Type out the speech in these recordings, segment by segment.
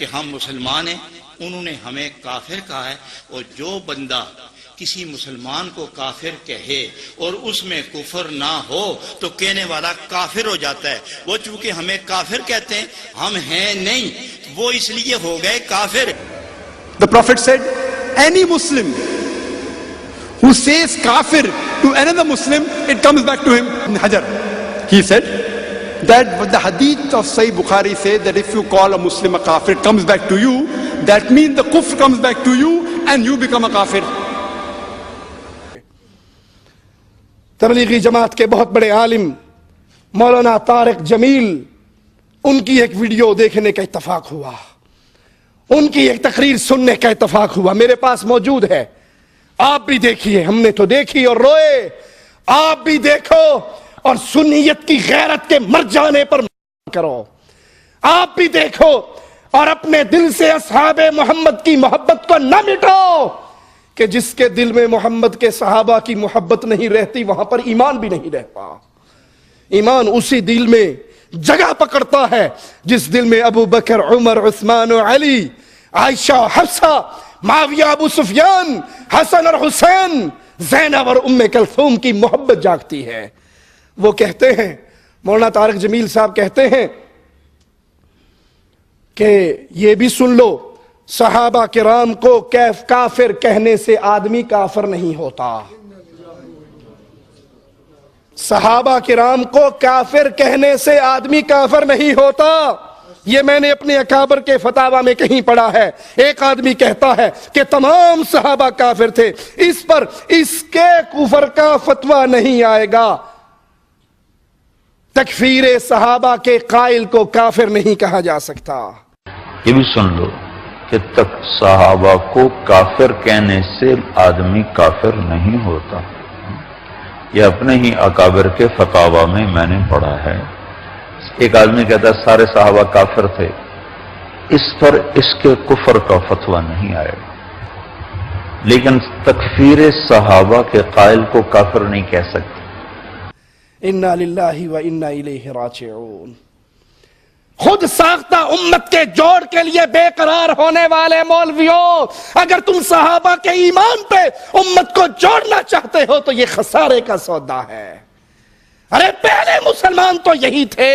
کہ ہم مسلمان ہیں، انہوں نے ہمیں کافر کہا ہے۔ اور جو بندہ کسی مسلمان کو کافر کہے اور اس میں کفر نہ ہو تو کہنے والا کافر ہو جاتا ہے۔ وہ چونکہ ہمیں کافر کہتے ہیں، ہم ہیں نہیں، وہ اس لیے ہو گئے کافر۔ The Prophet said, any Muslim who says kafir to another Muslim, it comes back to him. Ibn Hajar, he said that the hadith of Sahih Bukhari said that if you call a Muslim a kafir, it comes back to you. That means the kufr comes back to you and you become a kafir. Tablighi Jamaat کے بہت بڑے عالم مولانا طارق جمیل، ان کی ایک video دیکھنے کا اتفاق ہوا، ان کی ایک تقریر سننے کا اتفاق ہوا، میرے پاس موجود ہے، آپ بھی دیکھیے، ہم نے تو دیکھی اور روئے، آپ بھی دیکھو اور سنیت کی غیرت کے مر جانے پر کرو، آپ بھی دیکھو اور اپنے دل سے اصحاب محمد کی محبت کو نہ مٹاؤ، کہ جس کے دل میں محمد کے صحابہ کی محبت نہیں رہتی وہاں پر ایمان بھی نہیں رہتا۔ ایمان اسی دل میں جگہ پکڑتا ہے جس دل میں ابو بکر، عمر، عثمان و علی، عائشہ، حفصہ، معاویہ، ابو سفیان، حسن اور حسین، زینب اور ام کلثوم کی محبت جاگتی ہے۔ وہ کہتے ہیں، مولانا طارق جمیل صاحب کہتے ہیں کہ یہ بھی سن لو، صحابہ کرام کو کافر کہنے سے آدمی کافر نہیں ہوتا۔ صحابہ کرام کو کافر کہنے سے آدمی کافر نہیں ہوتا، یہ میں نے اپنے اکابر کے فتاوا میں کہیں پڑھا ہے۔ ایک آدمی کہتا ہے کہ تمام صحابہ کافر تھے، اس پر اس کے کفر کا فتویٰ نہیں آئے گا، تکفیر صحابہ کے قائل کو کافر نہیں کہا جا سکتا۔ یہ بھی سن لو کہ تک صحابہ کو کافر کہنے سے آدمی کافر نہیں ہوتا، یہ اپنے ہی اکابر کے فتاوا میں نے پڑھا ہے۔ ایک آدمی کہتا ہے سارے صحابہ کافر تھے، اس پر اس کے کفر کا فتویٰ نہیں آئے گا، لیکن تکفیر صحابہ کے قائل کو کافر نہیں کہہ سکتے۔ انا للہ و انا الیہ راجعون۔ خود ساختہ امت کے جوڑ کے لیے بے قرار ہونے والے مولویوں، اگر تم صحابہ کے ایمان پہ امت کو جوڑنا چاہتے ہو تو یہ خسارے کا سودا ہے۔ ارے پہلے مسلمان تو یہی تھے،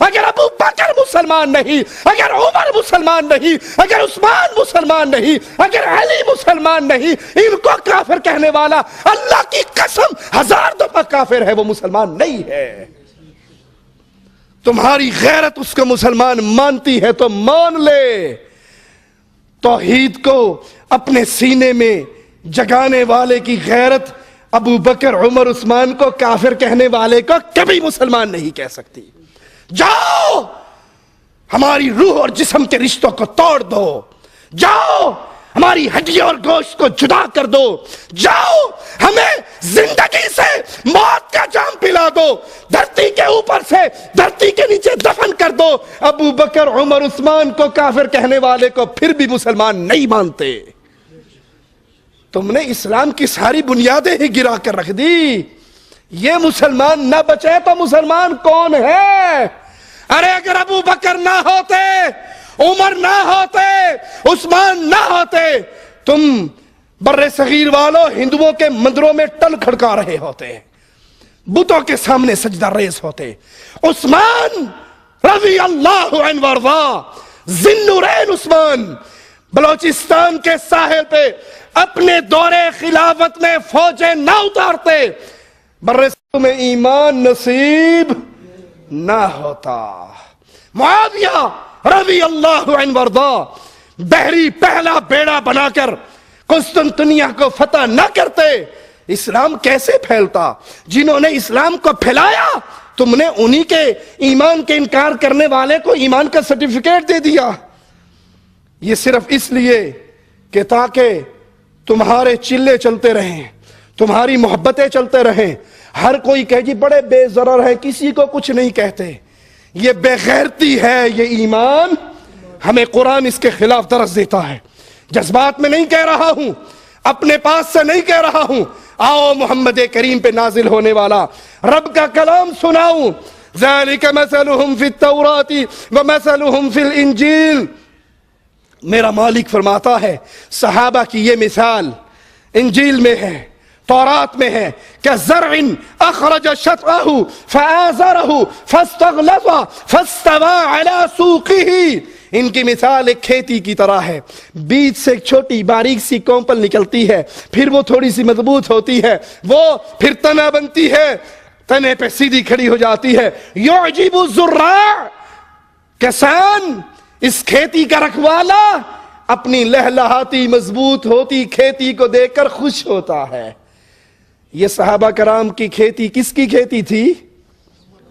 اگر ابو بکر مسلمان نہیں، اگر عمر مسلمان نہیں، اگر عثمان مسلمان نہیں، اگر علی مسلمان نہیں، ان کو کافر کہنے والا اللہ کی قسم 1000 دفعہ کافر ہے، وہ مسلمان نہیں ہے۔ تمہاری غیرت اس کو مسلمان مانتی ہے تو مان لے۔ توحید کو اپنے سینے میں جگانے والے کی غیرت ابو بکر، عمر، عثمان کو کافر کہنے والے کو کبھی مسلمان نہیں کہہ سکتی۔ جاؤ ہماری روح اور جسم کے رشتوں کو توڑ دو، جاؤ ہماری ہڈی اور گوشت کو جدا کر دو، جاؤ ہمیں زندگی سے موت کا جام پلا دو، دھرتی کے اوپر سے دھرتی کے نیچے دفن کر دو۔ ابو بکر، عمر، عثمان کو کافر کہنے والے کو پھر بھی مسلمان نہیں مانتے۔ تم نے اسلام کی ساری بنیادیں ہی گرا کر رکھ دی۔ یہ مسلمان نہ بچے تو مسلمان کون ہے؟ ارے اگر ابو بکر نہ ہوتے، عمر نہ ہوتے، عثمان نہ ہوتے، تم بر صغیر والوں ہندوؤں کے مندروں میں ٹل کھڑکا رہے ہوتے، بتوں کے سامنے سجدہ ریز ہوتے۔ عثمان رضی اللہ عنہ وارضاہ، ذی النورین عثمان، بلوچستان کے ساحل پہ اپنے دور خلافت میں فوجیں نہ اتارتے، بر صغیر میں ایمان نصیب نہ ہوتا۔ معاویہ رضی اللہ عنہ وارضاہ بحری پہلا بیڑا بنا کر قسطنطنیہ کو فتح نہ کرتے، اسلام کیسے پھیلتا؟ جنہوں نے اسلام کو پھیلایا تم نے انہی کے ایمان کے انکار کرنے والے کو ایمان کا سرٹیفکیٹ دے دیا۔ یہ صرف اس لیے کہ تاکہ تمہارے چلے چلتے رہیں، تمہاری محبتیں چلتے رہیں، ہر کوئی کہے جی بڑے بے ضرر ہے، کسی کو کچھ نہیں کہتے۔ یہ بے غیرتی ہے، یہ ایمان ہمیں قرآن اس کے خلاف درس دیتا ہے۔ جذبات میں نہیں کہہ رہا ہوں، اپنے پاس سے نہیں کہہ رہا ہوں، آؤ محمد کریم پہ نازل ہونے والا رب کا کلام سناؤں۔ ذَلِكَ مَثَلُهُمْ فِي التَّوْرَاةِ وَمَثَلُهُمْ فِي الْإِنجِيلِ، میرا مالک فرماتا ہے صحابہ کی یہ مثال انجیل میں ہے، تورات میں ہے کہ زرع اخرج شطأہ فآزرہ فاستغلظ فاستوى على سوقہ، ان کی مثال ایک کھیتی کی طرح ہے، بیج سے ایک چھوٹی باریک سی کونپل نکلتی ہے، پھر وہ تھوڑی سی مضبوط ہوتی ہے، وہ پھر تنا بنتی ہے، تنے پہ سیدھی کھڑی ہو جاتی ہے۔ یعجب الزراع، کسان، اس کھیتی کا رکھوالا اپنی لہلہاتی مضبوط ہوتی کھیتی کو دیکھ کر خوش ہوتا ہے۔ یہ صحابہ کرام کی کھیتی کس کی کھیتی تھی؟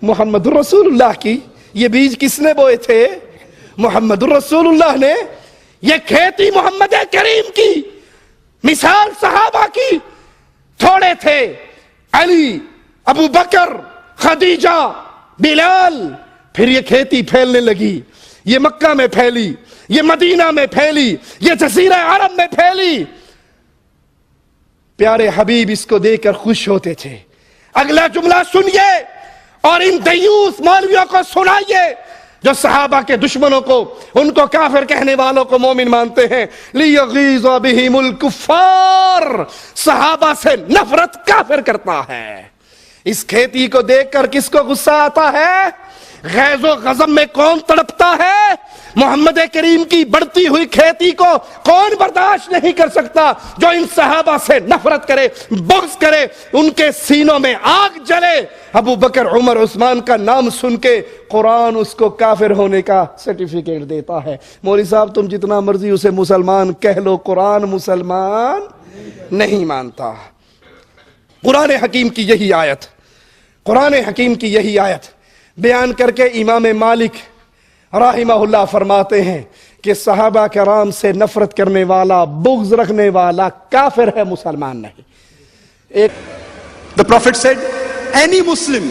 محمد رسول اللہ کی۔ یہ بیج کس نے بوئے تھے؟ محمد رسول اللہ نے۔ یہ کھیتی محمد کریم کی، مثال صحابہ کی۔ تھوڑے تھے، علی، ابو بکر، خدیجہ، بلال، پھر یہ کھیتی پھیلنے لگی، یہ مکہ میں پھیلی، یہ مدینہ میں پھیلی، یہ جزیرہ عرب میں پھیلی۔ پیارے حبیب اس کو دیکھ کر خوش ہوتے تھے۔ اگلا جملہ سنیے اور ان دیوس مولویوں کو سنائیے جو صحابہ کے دشمنوں کو، ان کو کافر کہنے والوں کو مومن مانتے ہیں۔ لیغیظ بہم الکفار، صحابہ سے نفرت کافر کرتا ہے۔ اس کھیتی کو دیکھ کر کس کو غصہ آتا ہے؟ غیظ و غضب میں کون تڑپتا ہے؟ محمد کریم کی بڑھتی ہوئی کھیتی کو کون برداشت نہیں کر سکتا؟ جو ان صحابہ سے نفرت کرے، بغض کرے، ان کے سینوں میں آگ جلے۔ ابو بکر، عمر، عثمان کا نام سن کے قرآن اس کو کافر ہونے کا سرٹیفکیٹ دیتا ہے۔ مولوی صاحب تم جتنا مرضی اسے مسلمان کہہ لو، قرآن مسلمان نہیں مانتا۔ قرآن حکیم کی یہی آیت، قرآن حکیم کی یہی آیت بیان کر کے امام مالک رحمہ اللہ فرماتے ہیں کہ صحابہ کرام سے نفرت کرنے والا، بغض رکھنے والا کافر ہے، مسلمان نہیں۔ The Prophet said, any Muslim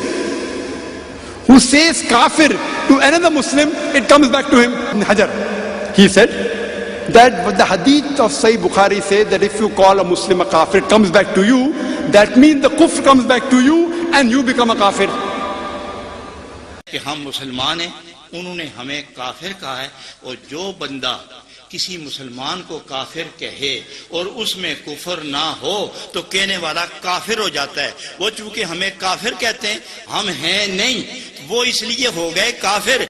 who says kafir to another Muslim, it comes back to him. Ibn Hajar, he said that the hadith of Sahih Bukhari says that if you call a Muslim a kafir, it comes back to you. That means the kufr comes back to you and you become a kafir. کہ ہم مسلمان ہیں، انہوں نے ہمیں کافر کہا ہے، اور جو بندہ کسی مسلمان کو کافر کہے اور اس میں کفر نہ ہو تو کہنے والا کافر ہو جاتا ہے۔ وہ چونکہ ہمیں کافر کہتے ہیں، ہم ہیں نہیں، وہ اس لیے ہو گئے کافر۔